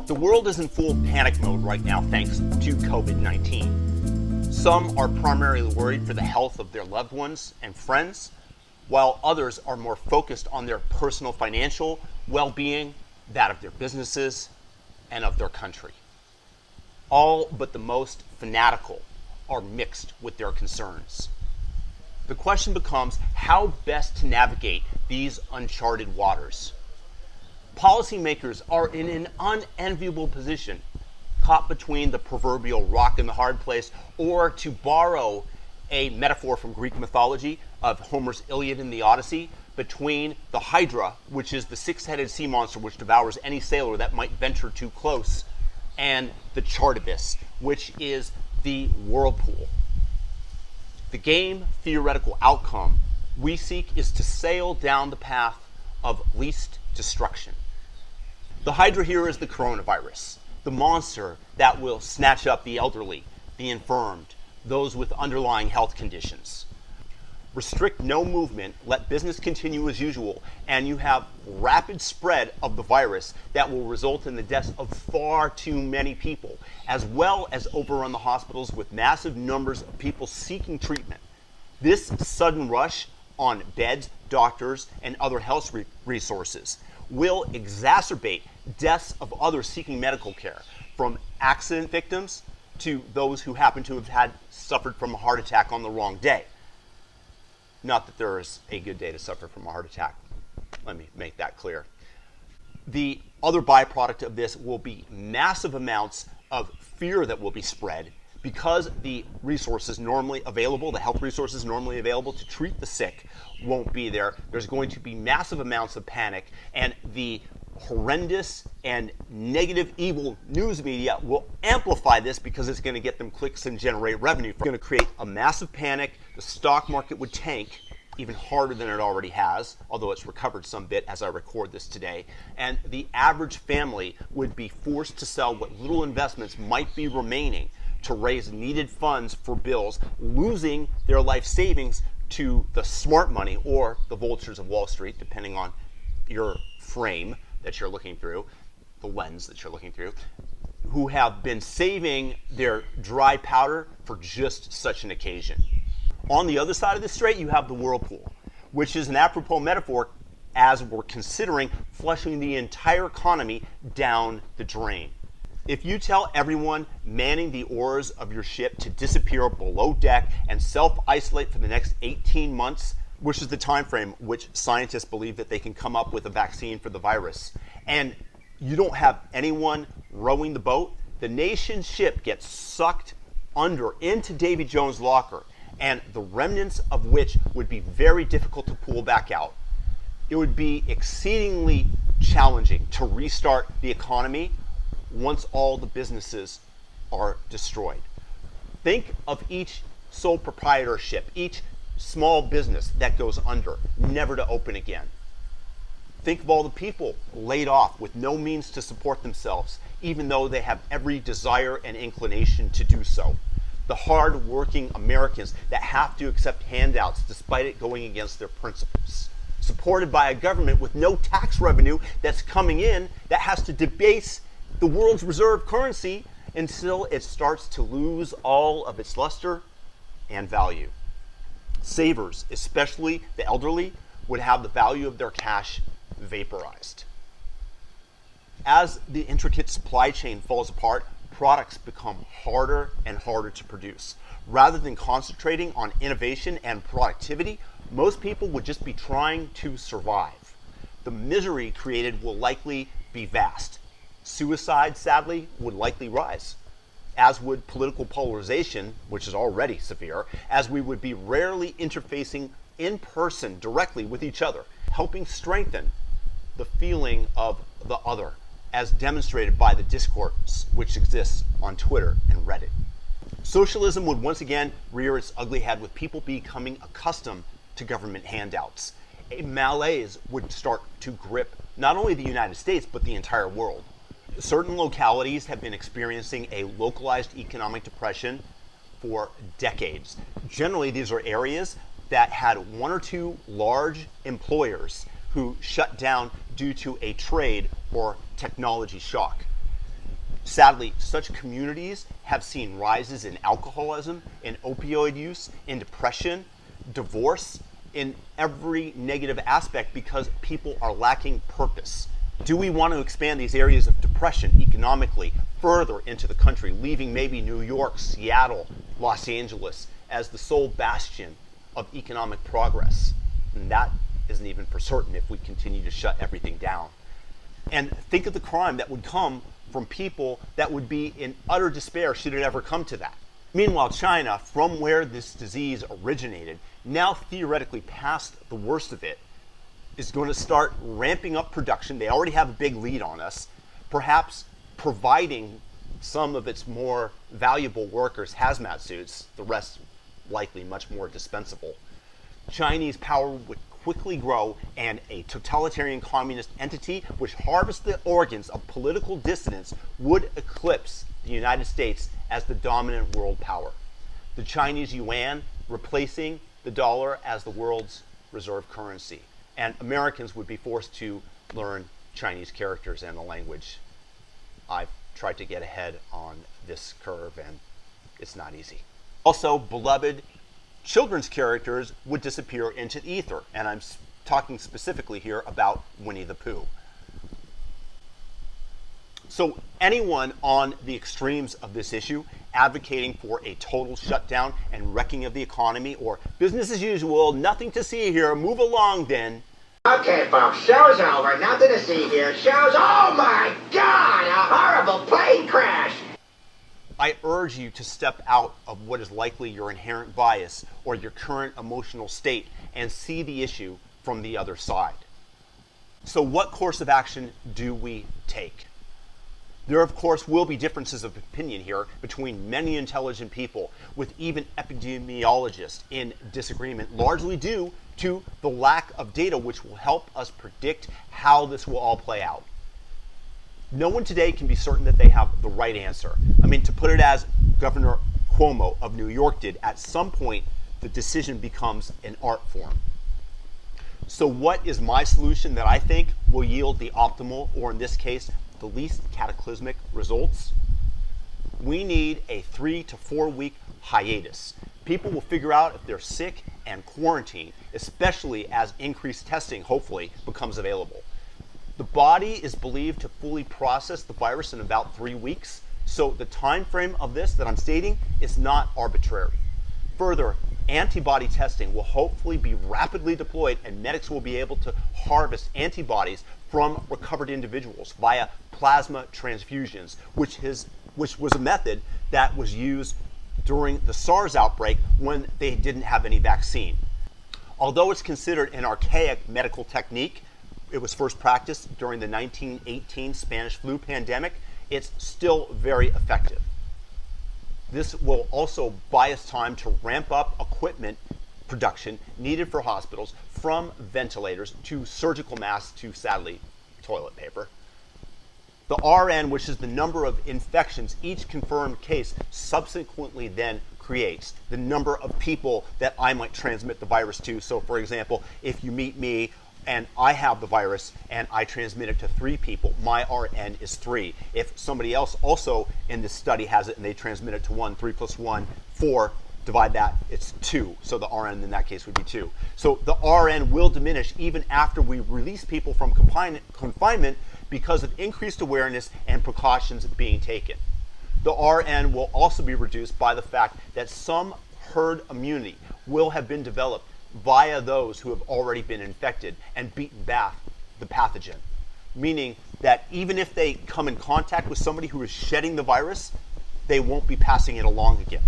The world is in full panic mode right now thanks to COVID-19. Some are primarily worried for the health of their loved ones and friends, while others are more focused on their personal financial well-being, that of their businesses, and of their country. All but the most fanatical are mixed with their concerns. The question becomes how best to navigate these uncharted waters. Policymakers are in an unenviable position, caught between the proverbial rock and the hard place, or to borrow a metaphor from Greek mythology of Homer's Iliad and the Odyssey, between the Hydra, which is the six-headed sea monster which devours any sailor that might venture too close, and the Chartibus, which is the Whirlpool. The game theoretical outcome we seek is to sail down the path of least destruction. The Hydra here is the coronavirus, the monster that will snatch up the elderly, the infirmed, those with underlying health conditions. Restrict no movement, let business continue as usual, and you have rapid spread of the virus that will result in the deaths of far too many people, as well as overrun the hospitals with massive numbers of people seeking treatment. This sudden rush on beds, doctors, and other health resources will exacerbate deaths of others seeking medical care, from accident victims to those who happen to have suffered from a heart attack on the wrong day. Not that there is a good day to suffer from a heart attack. Let me make that clear. The other byproduct of this will be massive amounts of fear that will be spread because the resources normally available, the health resources normally available to treat the sick won't be there. There's going to be massive amounts of panic, and the horrendous and negative, evil news media will amplify this because it's going to get them clicks and generate revenue. It's going to create a massive panic. The stock market would tank even harder than it already has, although it's recovered some bit as I record this today. And the average family would be forced to sell what little investments might be remaining to raise needed funds for bills, losing their life savings to the smart money or the vultures of Wall Street, depending on your frame that you're looking through, the lens that you're looking through, who have been saving their dry powder for just such an occasion. On the other side of the strait, you have the Whirlpool, which is an apropos metaphor as we're considering flushing the entire economy down the drain. If you tell everyone manning the oars of your ship to disappear below deck and self-isolate for the next 18 months, which is the time frame which scientists believe that they can come up with a vaccine for the virus, and you don't have anyone rowing the boat, the nation's ship gets sucked under into Davy Jones' locker, and the remnants of which would be very difficult to pull back out. It would be exceedingly challenging to restart the economy once all the businesses are destroyed. Think of each sole proprietorship, each small business that goes under, never to open again. Think of all the people laid off with no means to support themselves, even though they have every desire and inclination to do so. The hard-working Americans that have to accept handouts despite it going against their principles. Supported by a government with no tax revenue that's coming in that has to debase the world's reserve currency until it starts to lose all of its luster and value. Savers, especially the elderly, would have the value of their cash vaporized. As the intricate supply chain falls apart, products become harder and harder to produce. Rather than concentrating on innovation and productivity, most people would just be trying to survive. The misery created will likely be vast. Suicide, sadly, would likely rise, as would political polarization, which is already severe, as we would be rarely interfacing in person directly with each other, helping strengthen the feeling of the other, as demonstrated by the discourse which exists on Twitter and Reddit. Socialism would once again rear its ugly head with people becoming accustomed to government handouts. A malaise would start to grip not only the United States, but the entire world. Certain localities have been experiencing a localized economic depression for decades. Generally, these are areas that had one or two large employers who shut down due to a trade or technology shock. Sadly, such communities have seen rises in alcoholism, in opioid use, in depression, divorce, in every negative aspect because people are lacking purpose. Do we want to expand these areas of depression economically further into the country, leaving maybe New York, Seattle, Los Angeles as the sole bastion of economic progress? And that isn't even for certain if we continue to shut everything down. And think of the crime that would come from people that would be in utter despair should it ever come to that. Meanwhile, China, from where this disease originated, now theoretically past the worst of it, is going to start ramping up production. They already have a big lead on us, perhaps providing some of its more valuable workers hazmat suits, the rest likely much more dispensable. Chinese power would quickly grow, and a totalitarian communist entity which harvests the organs of political dissidents would eclipse the United States as the dominant world power. The Chinese yuan replacing the dollar as the world's reserve currency. And Americans would be forced to learn Chinese characters and the language. I've tried to get ahead on this curve, and it's not easy. Also, beloved children's characters would disappear into the ether, and I'm talking specifically here about Winnie the Pooh. So anyone on the extremes of this issue advocating for a total shutdown and wrecking of the economy, or business as usual, nothing to see here, move along then. Okay, folks, show's over. Nothing to see here. Oh my God, a horrible plane crash! I urge you to step out of what is likely your inherent bias or your current emotional state and see the issue from the other side. So what course of action do we take? There, of course, will be differences of opinion here between many intelligent people, with even epidemiologists in disagreement, largely due to the lack of data which will help us predict how this will all play out. No one today can be certain that they have the right answer. I mean, to put it as Governor Cuomo of New York did, at some point, the decision becomes an art form. So what is my solution that I think will yield the optimal, or in this case, the least cataclysmic results? We need a 3 to 4 week hiatus. People will figure out if they're sick and quarantine, especially as increased testing, hopefully, becomes available. The body is believed to fully process the virus in about 3 weeks, so the time frame of this that I'm stating is not arbitrary. Further, antibody testing will hopefully be rapidly deployed, and medics will be able to harvest antibodies from recovered individuals via plasma transfusions, which was a method that was used during the SARS outbreak when they didn't have any vaccine. Although it's considered an archaic medical technique, it was first practiced during the 1918 Spanish flu pandemic, it's still very effective. This will also buy us time to ramp up equipment production needed for hospitals, from ventilators to surgical masks to, sadly, toilet paper. The RN, which is the number of infections each confirmed case subsequently then creates, the number of people that I might transmit the virus to. So, for example, if you meet me and I have the virus and I transmit it to 3 people, my RN is 3. If somebody else also in this study has it and they transmit it to 1, 3 plus 1, 4, divide that, it's 2. So the RN in that case would be 2. So the RN will diminish even after we release people from confinement because of increased awareness and precautions being taken. The RN will also be reduced by the fact that some herd immunity will have been developed via those who have already been infected and beaten back the pathogen. Meaning that even if they come in contact with somebody who is shedding the virus, they won't be passing it along again.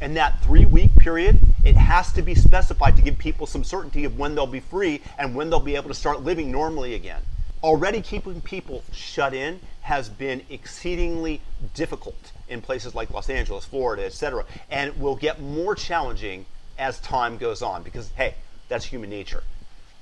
And that 3-week period, it has to be specified to give people some certainty of when they'll be free and when they'll be able to start living normally again. Already keeping people shut in has been exceedingly difficult in places like Los Angeles, Florida, etc., and will get more challenging as time goes on because, hey, that's human nature.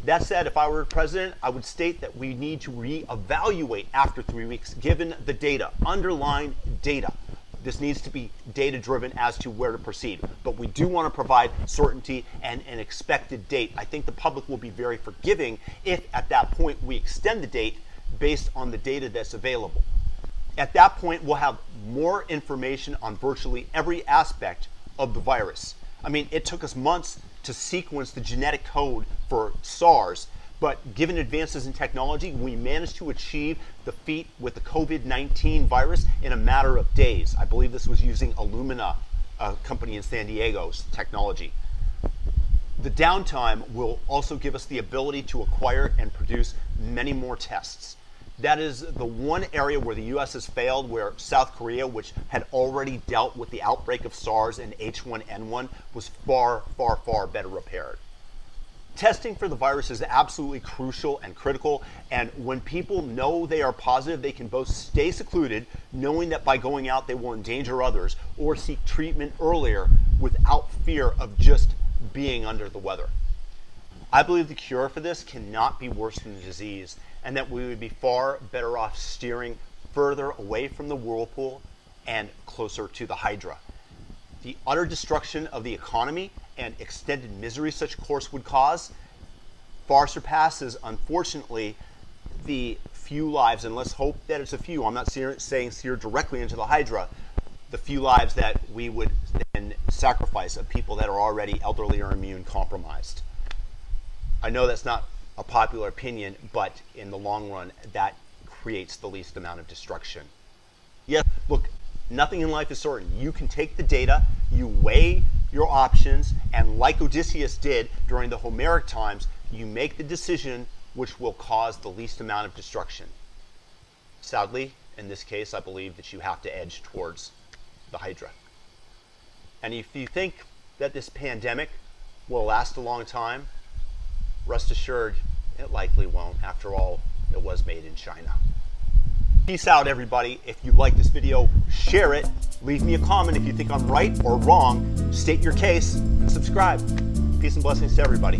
That said, if I were president, I would state that we need to reevaluate after 3 weeks, given the data, underlying data. This needs to be data-driven as to where to proceed. But we do want to provide certainty and an expected date. I think the public will be very forgiving if at that point we extend the date based on the data that's available. At that point, we'll have more information on virtually every aspect of the virus. I mean, it took us months to sequence the genetic code for SARS, but given advances in technology, we managed to achieve the feat with the COVID-19 virus in a matter of days. I believe this was using Illumina, a company in San Diego's technology. The downtime will also give us the ability to acquire and produce many more tests. That is the one area where the US has failed, where South Korea, which had already dealt with the outbreak of SARS and H1N1, was far, far, far better prepared. Testing for the virus is absolutely crucial and critical, and when people know they are positive, they can both stay secluded, knowing that by going out they will endanger others, or seek treatment earlier without fear of just being under the weather. I believe the cure for this cannot be worse than the disease, and that we would be far better off steering further away from the Whirlpool and closer to the Hydra. The utter destruction of the economy and extended misery such a course would cause far surpasses, unfortunately, the few lives, and let's hope that it's a few, I'm not saying steer directly into the Hydra, the few lives that we would then sacrifice of people that are already elderly or immune compromised. I know that's not a popular opinion, but in the long run, that creates the least amount of destruction. Yes, look, nothing in life is certain. You can take the data, you weigh your options, and like Odysseus did during the Homeric times, you make the decision which will cause the least amount of destruction. Sadly, in this case, I believe that you have to edge towards the Hydra. And if you think that this pandemic will last a long time, rest assured, it likely won't. After all, it was made in China. Peace out, everybody. If you like this video, share it. Leave me a comment if you think I'm right or wrong. State your case and subscribe. Peace and blessings to everybody.